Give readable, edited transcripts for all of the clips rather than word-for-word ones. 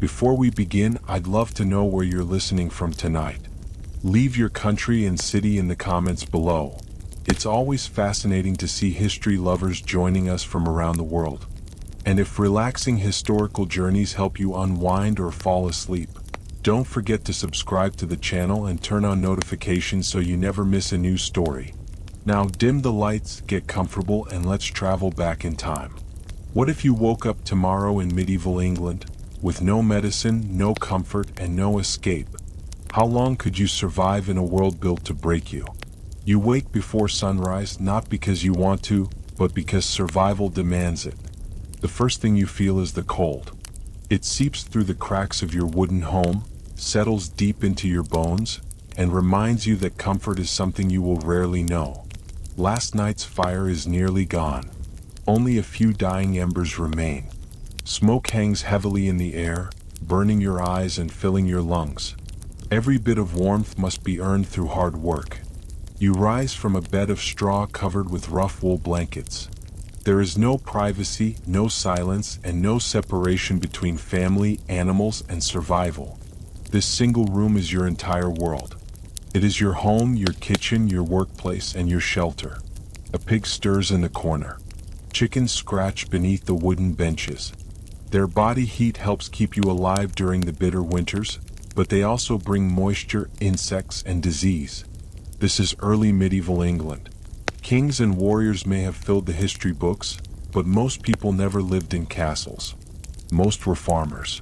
Before we begin, I'd love to know where you're listening from tonight. Leave your country and city in the comments below. It's always fascinating to see history lovers joining us from around the world. And if relaxing historical journeys help you unwind or fall asleep, don't forget to subscribe to the channel and turn on notifications so you never miss a new story. Now dim the lights, get comfortable, and let's travel back in time. What if you woke up tomorrow in medieval England, with no medicine, no comfort, and no escape? How long could you survive in a world built to break you? You wake before sunrise, not because you want to, but because survival demands it. The first thing you feel is the cold. It seeps through the cracks of your wooden home, settles deep into your bones, and reminds you that comfort is something you will rarely know. Last night's fire is nearly gone. Only a few dying embers remain. Smoke hangs heavily in the air, burning your eyes and filling your lungs. Every bit of warmth must be earned through hard work. You rise from a bed of straw covered with rough wool blankets. There is no privacy, no silence, and no separation between family, animals, and survival. This single room is your entire world. It is your home, your kitchen, your workplace, and your shelter. A pig stirs in the corner. Chickens scratch beneath the wooden benches. Their body heat helps keep you alive during the bitter winters, but they also bring moisture, insects, and disease. This is early medieval England. Kings and warriors may have filled the history books, but most people never lived in castles. Most were farmers.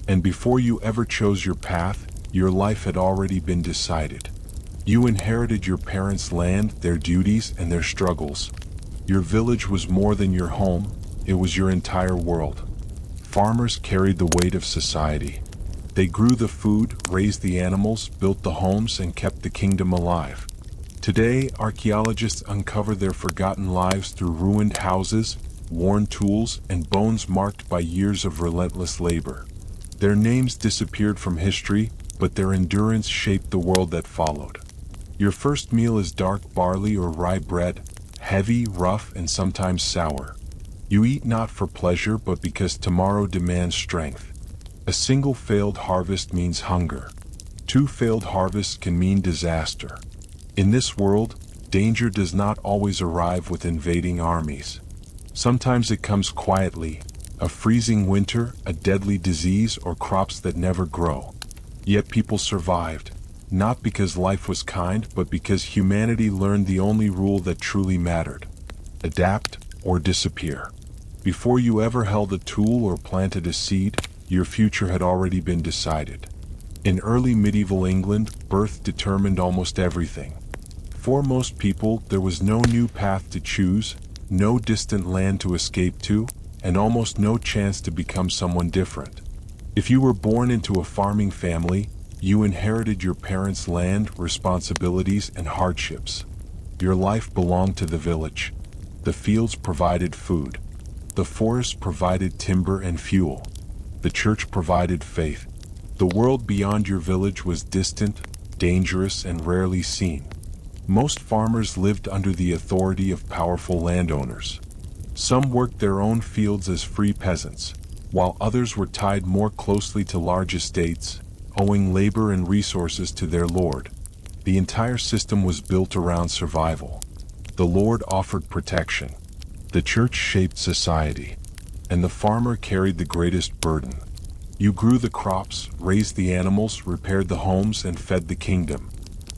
And before you ever chose your path, your life had already been decided. You inherited your parents' land, their duties, and their struggles. Your village was more than your home, it was your entire world. Farmers carried the weight of society. They grew the food, raised the animals, built the homes, and kept the kingdom alive. Today, archaeologists uncover their forgotten lives through ruined houses, worn tools, and bones marked by years of relentless labor. Their names disappeared from history, but their endurance shaped the world that followed. Your first meal is dark barley or rye bread, heavy, rough, and sometimes sour. You eat not for pleasure, but because tomorrow demands strength. A single failed harvest means hunger. 2 failed harvests can mean disaster. In this world, danger does not always arrive with invading armies. Sometimes it comes quietly, a freezing winter, a deadly disease, or crops that never grow. Yet people survived, not because life was kind, but because humanity learned the only rule that truly mattered: adapt or disappear. Before you ever held a tool or planted a seed, your future had already been decided. In early medieval England, birth determined almost everything. For most people, there was no new path to choose, no distant land to escape to, and almost no chance to become someone different. If you were born into a farming family, you inherited your parents' land, responsibilities, and hardships. Your life belonged to the village. The fields provided food. The forest provided timber and fuel. The church provided faith. The world beyond your village was distant, dangerous, and rarely seen. Most farmers lived under the authority of powerful landowners. Some worked their own fields as free peasants, while others were tied more closely to large estates, owing labor and resources to their lord. The entire system was built around survival. The lord offered protection. The church shaped society. And the farmer carried the greatest burden. You grew the crops, raised the animals, repaired the homes, and fed the kingdom.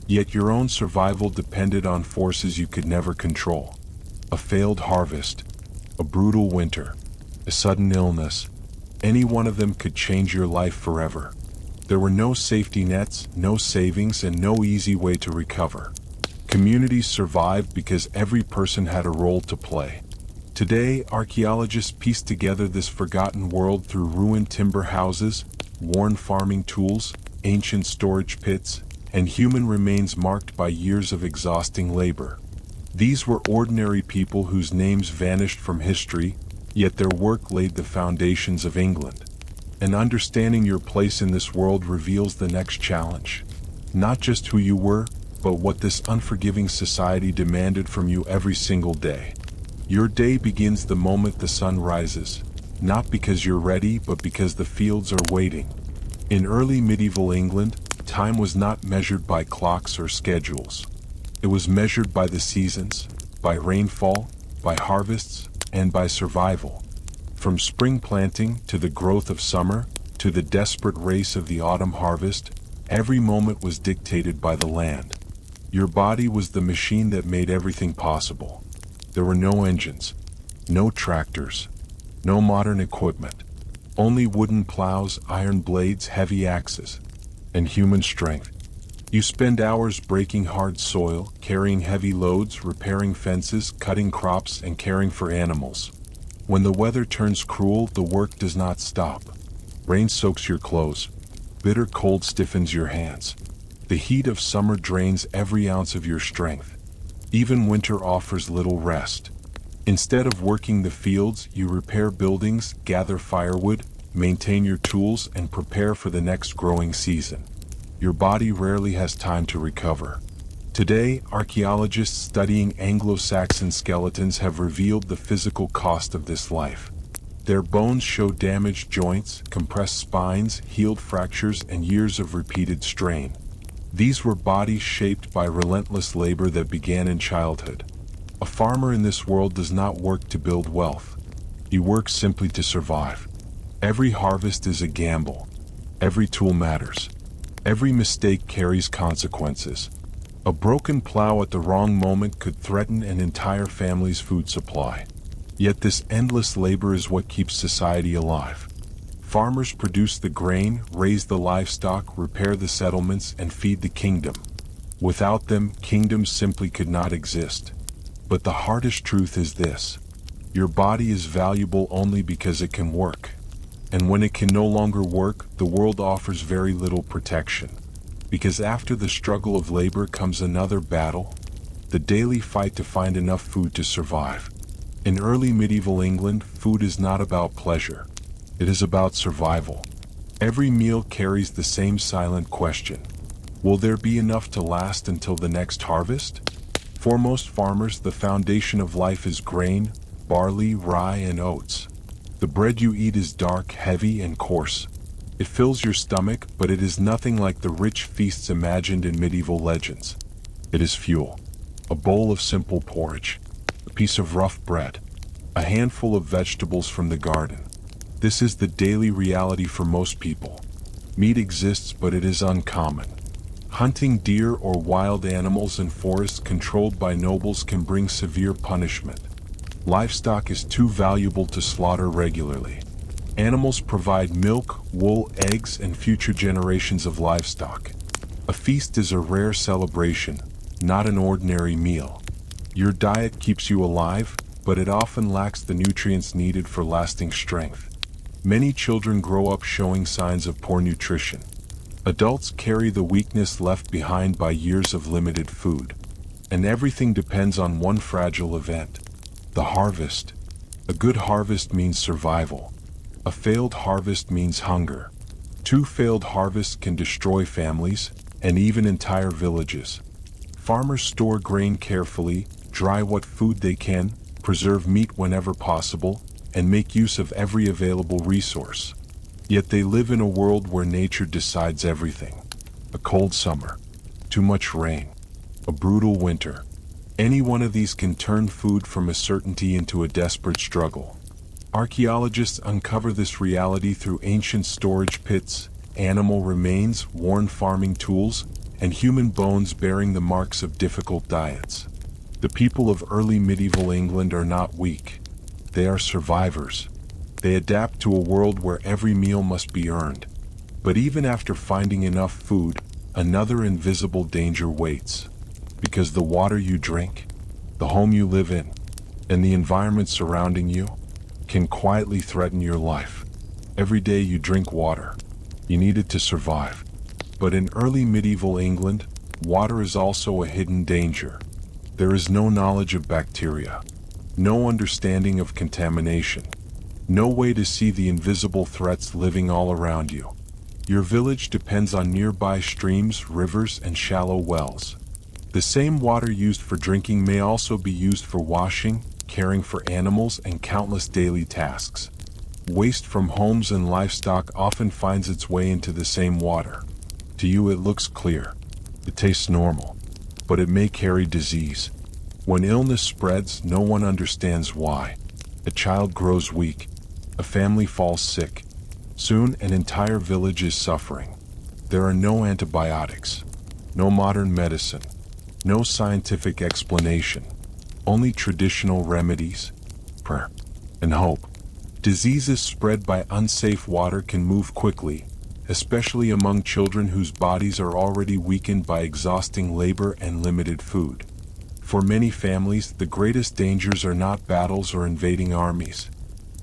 Yet your own survival depended on forces you could never control. A failed harvest, a brutal winter, a sudden illness. Any one of them could change your life forever. There were no safety nets, no savings, and no easy way to recover. Communities survived because every person had a role to play. Today, archaeologists piece together this forgotten world through ruined timber houses, worn farming tools, ancient storage pits, and human remains marked by years of exhausting labor. These were ordinary people whose names vanished from history, yet their work laid the foundations of England. And understanding your place in this world reveals the next challenge. Not just who you were, but what this unforgiving society demanded from you every single day. Your day begins the moment the sun rises. not because you're ready, but because the fields are waiting. In early medieval England, time was not measured by clocks or schedules. It was measured by the seasons, by rainfall, by harvests, and by survival. From spring planting to the growth of summer, to the desperate race of the autumn harvest, every moment was dictated by the land. Your body was the machine that made everything possible. There were no engines, no tractors, no modern equipment, only wooden plows, iron blades, heavy axes, and human strength. You spend hours breaking hard soil, carrying heavy loads, repairing fences, cutting crops, and caring for animals. When the weather turns cruel, the work does not stop. Rain soaks your clothes. Bitter cold stiffens your hands. The heat of summer drains every ounce of your strength. Even winter offers little rest. Instead of working the fields, you repair buildings, gather firewood, maintain your tools, and prepare for the next growing season. Your body rarely has time to recover. Today, archaeologists studying Anglo-Saxon skeletons have revealed the physical cost of this life. Their bones show damaged joints, compressed spines, healed fractures, and years of repeated strain. These were bodies shaped by relentless labor that began in childhood. A farmer in this world does not work to build wealth. He works simply to survive. Every harvest is a gamble. Every tool matters. Every mistake carries consequences. A broken plow at the wrong moment could threaten an entire family's food supply. Yet this endless labor is what keeps society alive. Farmers produce the grain, raise the livestock, repair the settlements, and feed the kingdom. Without them, kingdoms simply could not exist. But the hardest truth is this: your body is valuable only because it can work. And when it can no longer work, the world offers very little protection. Because after the struggle of labor comes another battle, the daily fight to find enough food to survive. In early medieval England, food is not about pleasure. It is about survival. Every meal carries the same silent question: will there be enough to last until the next harvest? For most farmers, the foundation of life is grain, barley, rye, and oats. The bread you eat is dark, heavy, and coarse. It fills your stomach, but it is nothing like the rich feasts imagined in medieval legends. It is fuel. A bowl of simple porridge, a piece of rough bread, a handful of vegetables from the garden. This is the daily reality for most people. Meat exists, but it is uncommon. Hunting deer or wild animals in forests controlled by nobles can bring severe punishment. Livestock is too valuable to slaughter regularly. Animals provide milk, wool, eggs, and future generations of livestock. A feast is a rare celebration, not an ordinary meal. Your diet keeps you alive, but it often lacks the nutrients needed for lasting strength. Many children grow up showing signs of poor nutrition. Adults carry the weakness left behind by years of limited food. And everything depends on one fragile event: the harvest. A good harvest means survival. A failed harvest means hunger. 2 failed harvests can destroy families, and even entire villages. Farmers store grain carefully, dry what food they can, preserve meat whenever possible, and make use of every available resource. Yet they live in a world where nature decides everything. A cold summer, too much rain, a brutal winter. Any one of these can turn food from a certainty into a desperate struggle. Archaeologists uncover this reality through ancient storage pits, animal remains, worn farming tools, and human bones bearing the marks of difficult diets. The people of early medieval England are not weak. They are survivors. They adapt to a world where every meal must be earned. But even after finding enough food, another invisible danger waits. Because the water you drink, the home you live in, and the environment surrounding you can quietly threaten your life. Every day you drink water. You need it to survive. But in early medieval England, water is also a hidden danger. There is no knowledge of bacteria, no understanding of contamination, no way to see the invisible threats living all around you. Your village depends on nearby streams, rivers, and shallow wells. The same water used for drinking may also be used for washing, caring for animals, and countless daily tasks. Waste from homes and livestock often finds its way into the same water. To you it looks clear. It tastes normal. But it may carry disease. When illness spreads, no one understands why. A child grows weak. A family falls sick. Soon an entire village is suffering. There are no antibiotics. No modern medicine. No scientific explanation. Only traditional remedies, prayer, and hope. Diseases spread by unsafe water can move quickly, especially among children whose bodies are already weakened by exhausting labor and limited food. For many families, the greatest dangers are not battles or invading armies,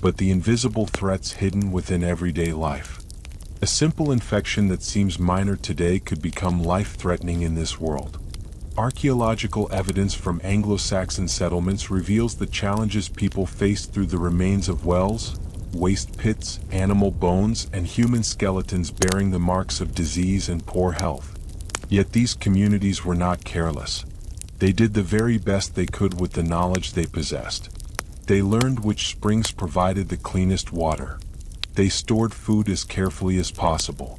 but the invisible threats hidden within everyday life. A simple infection that seems minor today could become life-threatening in this world. Archaeological evidence from Anglo-Saxon settlements reveals the challenges people faced through the remains of wells, waste pits, animal bones, and human skeletons bearing the marks of disease and poor health. Yet these communities were not careless. They did the very best they could with the knowledge they possessed. They learned which springs provided the cleanest water. They stored food as carefully as possible.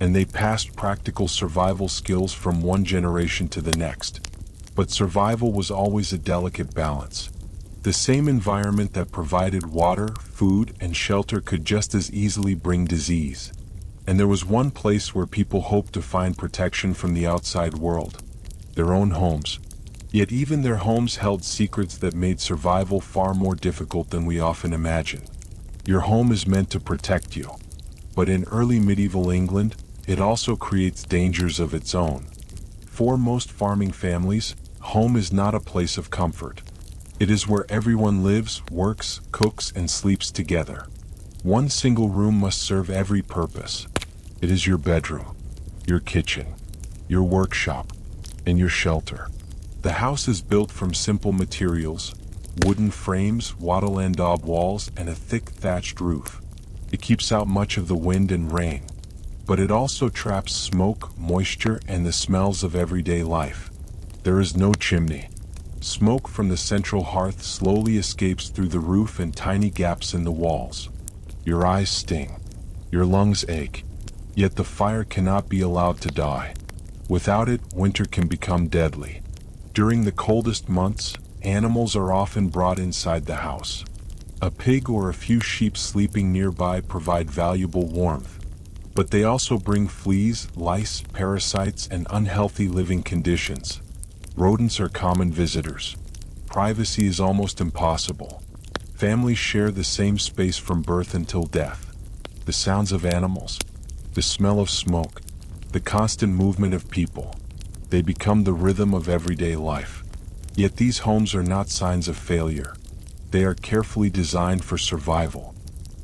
And they passed practical survival skills from one generation to the next. But survival was always a delicate balance. The same environment that provided water, food, and shelter could just as easily bring disease. And there was one place where people hoped to find protection from the outside world: their own homes. Yet even their homes held secrets that made survival far more difficult than we often imagine. Your home is meant to protect you. But in early medieval England, it also creates dangers of its own. For most farming families, home is not a place of comfort. It is where everyone lives, works, cooks, and sleeps together. One single room must serve every purpose. It is your bedroom, your kitchen, your workshop, and your shelter. The house is built from simple materials: wooden frames, wattle and daub walls, and a thick thatched roof. It keeps out much of the wind and rain. But it also traps smoke, moisture, and the smells of everyday life. There is no chimney. Smoke from the central hearth slowly escapes through the roof and tiny gaps in the walls. Your eyes sting. Your lungs ache. Yet the fire cannot be allowed to die. Without it, winter can become deadly. During the coldest months, animals are often brought inside the house. A pig or a few sheep sleeping nearby provide valuable warmth. But they also bring fleas, lice, parasites, and unhealthy living conditions. Rodents are common visitors. Privacy is almost impossible. Families share the same space from birth until death. The sounds of animals, the smell of smoke, the constant movement of people, they become the rhythm of everyday life. Yet these homes are not signs of failure. They are carefully designed for survival.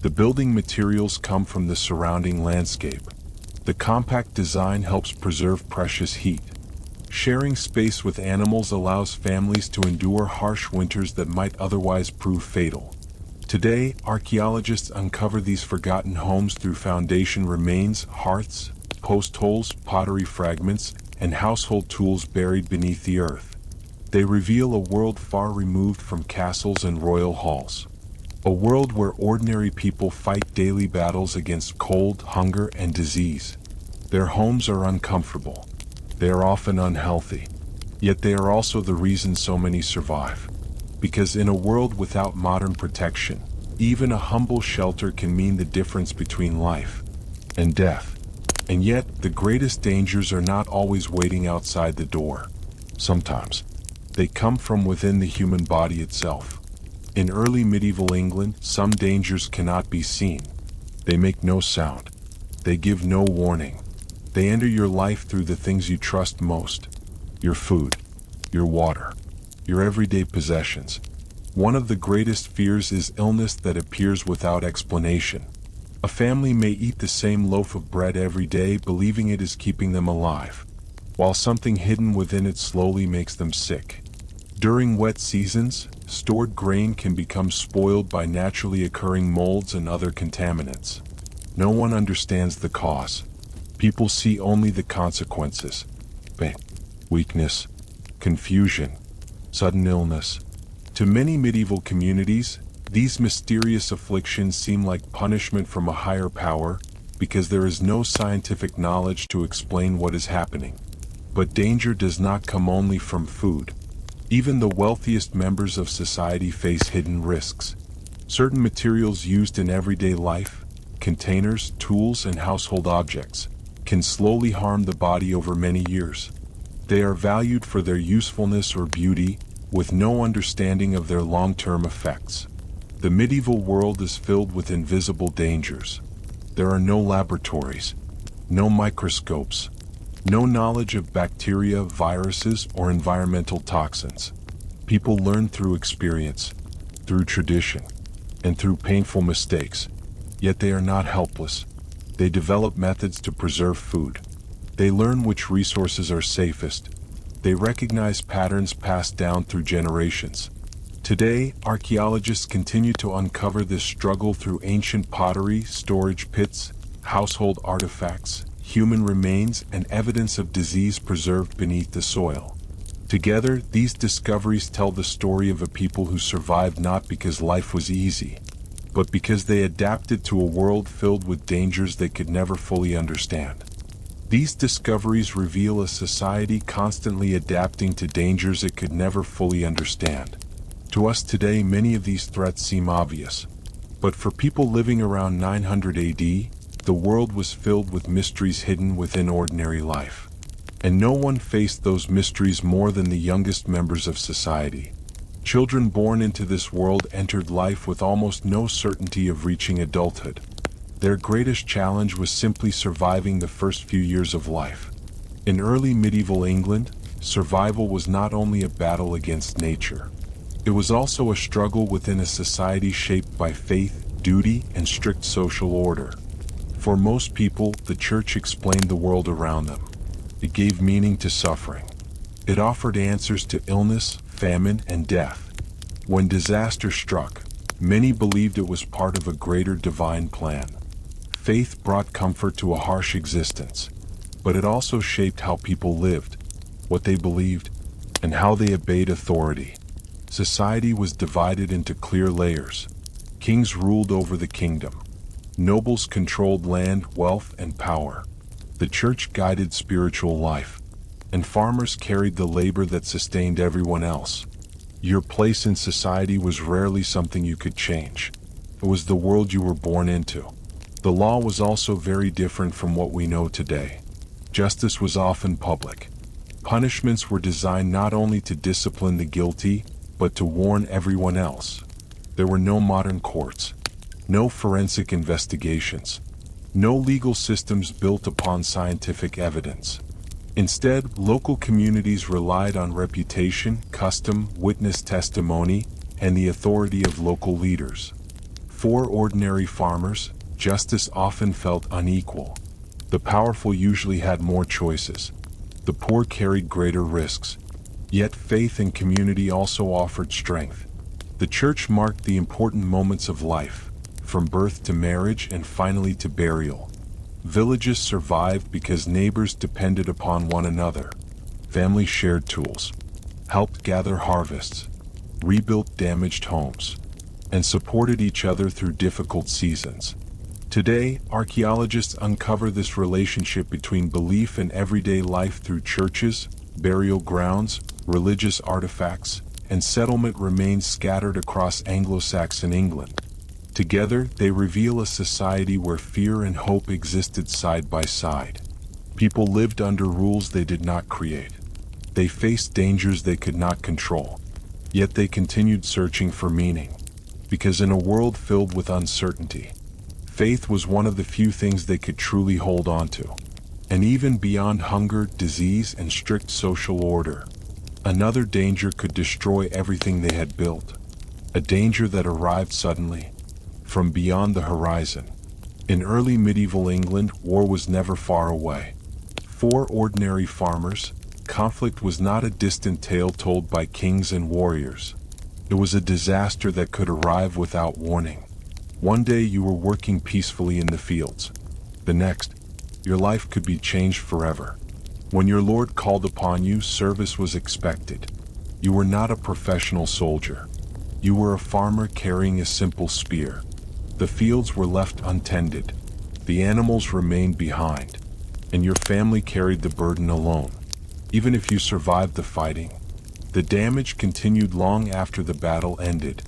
The building materials come from the surrounding landscape. The compact design helps preserve precious heat. Sharing space with animals allows families to endure harsh winters that might otherwise prove fatal. Today, archaeologists uncover these forgotten homes through foundation remains, hearths, post holes, pottery fragments, and household tools buried beneath the earth. They reveal a world far removed from castles and royal halls. A world where ordinary people fight daily battles against cold, hunger, and disease. Their homes are uncomfortable. They are often unhealthy. Yet they are also the reason so many survive. Because in a world without modern protection, even a humble shelter can mean the difference between life and death. And yet, the greatest dangers are not always waiting outside the door. Sometimes, they come from within the human body itself. In early medieval England, some dangers cannot be seen. They make no sound. They give no warning. They enter your life through the things you trust most: your food, your water, your everyday possessions. One of the greatest fears is illness that appears without explanation. A family may eat the same loaf of bread every day, believing it is keeping them alive, while something hidden within it slowly makes them sick. During wet seasons, stored grain can become spoiled by naturally occurring molds and other contaminants. No one understands the cause. People see only the consequences: pain, weakness, confusion, sudden illness. To many medieval communities, These mysterious afflictions seem like punishment from a higher power because there is no scientific knowledge to explain what is happening. But danger does not come only from food. Even the wealthiest members of society face hidden risks. Certain materials used in everyday life, containers, tools, and household objects, can slowly harm the body over many years. They are valued for their usefulness or beauty, with no understanding of their long-term effects. The medieval world is filled with invisible dangers. There are no laboratories, no microscopes, no knowledge of bacteria, viruses, or environmental toxins. People learn through experience, through tradition, and through painful mistakes. Yet they are not helpless. They develop methods to preserve food. They learn which resources are safest. They recognize patterns passed down through generations. Today, archaeologists continue to uncover this struggle through ancient pottery, storage pits, household artifacts, human remains, and evidence of disease preserved beneath the soil. Together, these discoveries tell the story of a people who survived not because life was easy, but because they adapted to a world filled with dangers they could never fully understand. These discoveries reveal a society constantly adapting to dangers it could never fully understand. To us today, many of these threats seem obvious, but for people living around 900 AD, the world was filled with mysteries hidden within ordinary life. And no one faced those mysteries more than the youngest members of society. Children born into this world entered life with almost no certainty of reaching adulthood. Their greatest challenge was simply surviving the first few years of life. In early medieval England, survival was not only a battle against nature. It was also a struggle within a society shaped by faith, duty, and strict social order. For most people, the church explained the world around them. It gave meaning to suffering. It offered answers to illness, famine, and death. When disaster struck, many believed it was part of a greater divine plan. Faith brought comfort to a harsh existence, but it also shaped how people lived, what they believed, and how they obeyed authority. Society was divided into clear layers. Kings ruled over the kingdom. Nobles controlled land, wealth, and power. The church guided spiritual life, and farmers carried the labor that sustained everyone else. Your place in society was rarely something you could change. It was the world you were born into. The law was also very different from what we know today. Justice was often public. Punishments were designed not only to discipline the guilty, but to warn everyone else. There were no modern courts, no forensic investigations, no legal systems built upon scientific evidence. Instead, local communities relied on reputation, custom, witness testimony, and the authority of local leaders. For ordinary farmers, justice often felt unequal. The powerful usually had more choices. The poor carried greater risks. Yet faith and community also offered strength. The church marked the important moments of life, from birth to marriage and finally to burial. Villages survived because neighbors depended upon one another. Families shared tools, helped gather harvests, rebuilt damaged homes, and supported each other through difficult seasons. Today, archaeologists uncover this relationship between belief and everyday life through churches, burial grounds, religious artifacts, and settlement remains scattered across Anglo-Saxon England. Together, they reveal a society where fear and hope existed side by side. People lived under rules they did not create. They faced dangers they could not control. Yet they continued searching for meaning. Because in a world filled with uncertainty, faith was one of the few things they could truly hold on to. And even beyond hunger, disease, and strict social order, another danger could destroy everything they had built. A danger that arrived suddenly, from beyond the horizon. In early medieval England, war was never far away. For ordinary farmers, conflict was not a distant tale told by kings and warriors. It was a disaster that could arrive without warning. One day you were working peacefully in the fields. The next, your life could be changed forever. When your Lord called upon you, service was expected. You were not a professional soldier. You were a farmer carrying a simple spear. The fields were left untended. The animals remained behind. And your family carried the burden alone. Even if you survived the fighting, the damage continued long after the battle ended.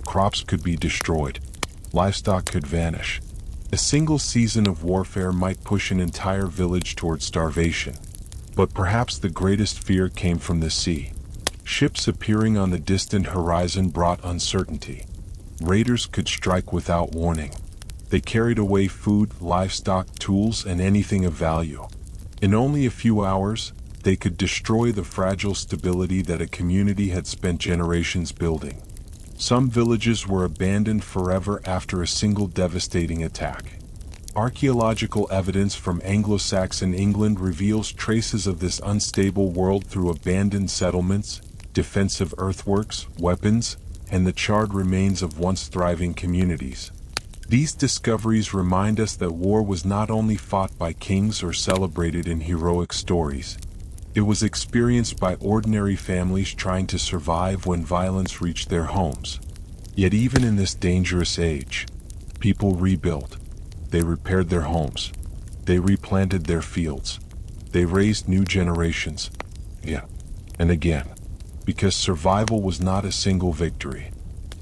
Crops could be destroyed. Livestock could vanish. A single season of warfare might push an entire village toward starvation. But perhaps the greatest fear came from the sea. Ships appearing on the distant horizon brought uncertainty. Raiders could strike without warning. They carried away food, livestock, tools, and anything of value. In only a few hours, they could destroy the fragile stability that a community had spent generations building. Some villages were abandoned forever after a single devastating attack. Archaeological evidence from Anglo-Saxon England reveals traces of this unstable world through abandoned settlements, defensive earthworks, weapons, and the charred remains of once thriving communities. These discoveries remind us that war was not only fought by kings or celebrated in heroic stories. It was experienced by ordinary families trying to survive when violence reached their homes. Yet even in this dangerous age, people rebuilt. They repaired their homes. They replanted their fields. They raised new generations. Again and again. Because survival was not a single victory.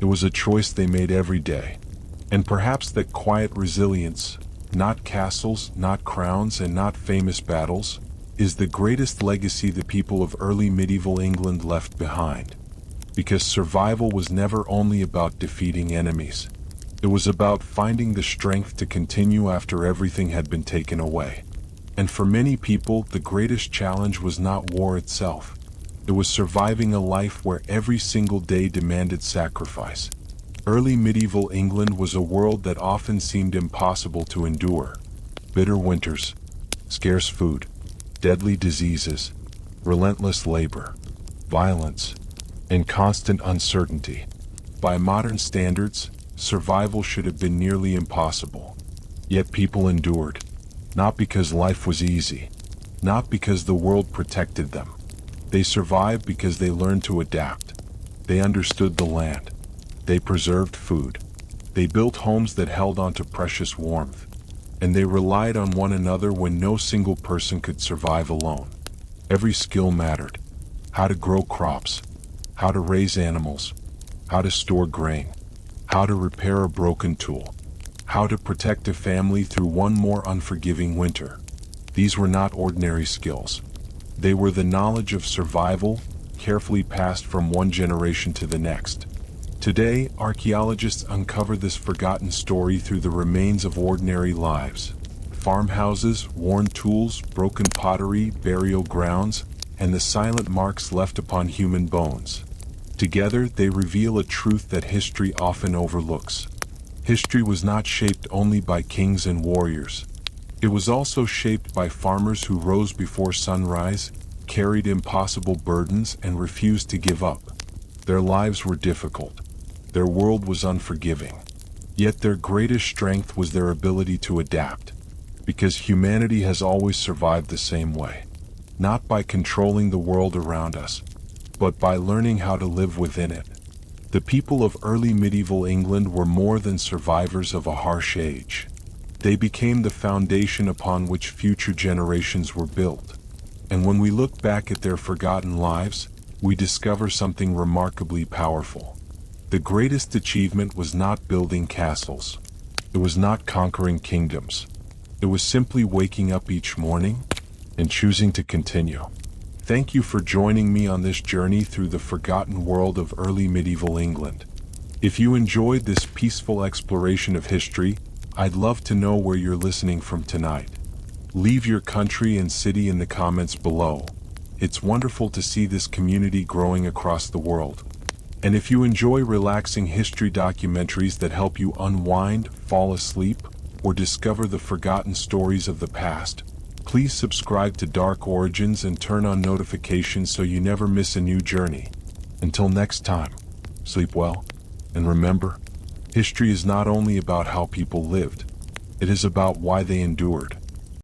It was a choice they made every day. And perhaps that quiet resilience, not castles, not crowns, and not famous battles, is the greatest legacy the people of early medieval England left behind. Because survival was never only about defeating enemies. It was about finding the strength to continue after everything had been taken away. And for many people, the greatest challenge was not war itself. It was surviving a life where every single day demanded sacrifice. Early medieval England was a world that often seemed impossible to endure. Bitter winters, scarce food, deadly diseases, relentless labor, violence, and constant uncertainty. By modern standards, survival should have been nearly impossible. Yet people endured, not because life was easy, not because the world protected them. They survived because they learned to adapt. They understood the land. They preserved food. They built homes that held onto precious warmth. And they relied on one another when no single person could survive alone. Every skill mattered. How to grow crops, how to raise animals, how to store grain, how to repair a broken tool, how to protect a family through one more unforgiving winter. These were not ordinary skills. They were the knowledge of survival, carefully passed from one generation to the next. Today, archaeologists uncover this forgotten story through the remains of ordinary lives. Farmhouses, worn tools, broken pottery, burial grounds, and the silent marks left upon human bones. Together, they reveal a truth that history often overlooks. History was not shaped only by kings and warriors. It was also shaped by farmers who rose before sunrise, carried impossible burdens, and refused to give up. Their lives were difficult. Their world was unforgiving. Yet their greatest strength was their ability to adapt. Because humanity has always survived the same way. Not by controlling the world around us, but by learning how to live within it. The people of early medieval England were more than survivors of a harsh age. They became the foundation upon which future generations were built. And when we look back at their forgotten lives, we discover something remarkably powerful. The greatest achievement was not building castles. It was not conquering kingdoms. It was simply waking up each morning and choosing to continue. Thank you for joining me on this journey through the forgotten world of early medieval England. If you enjoyed this peaceful exploration of history, I'd love to know where you're listening from tonight. Leave your country and city in the comments below. It's wonderful to see this community growing across the world. And if you enjoy relaxing history documentaries that help you unwind, fall asleep, or discover the forgotten stories of the past, please subscribe to Dark Origins and turn on notifications so you never miss a new journey. Until next time, sleep well, and remember, history is not only about how people lived, it is about why they endured.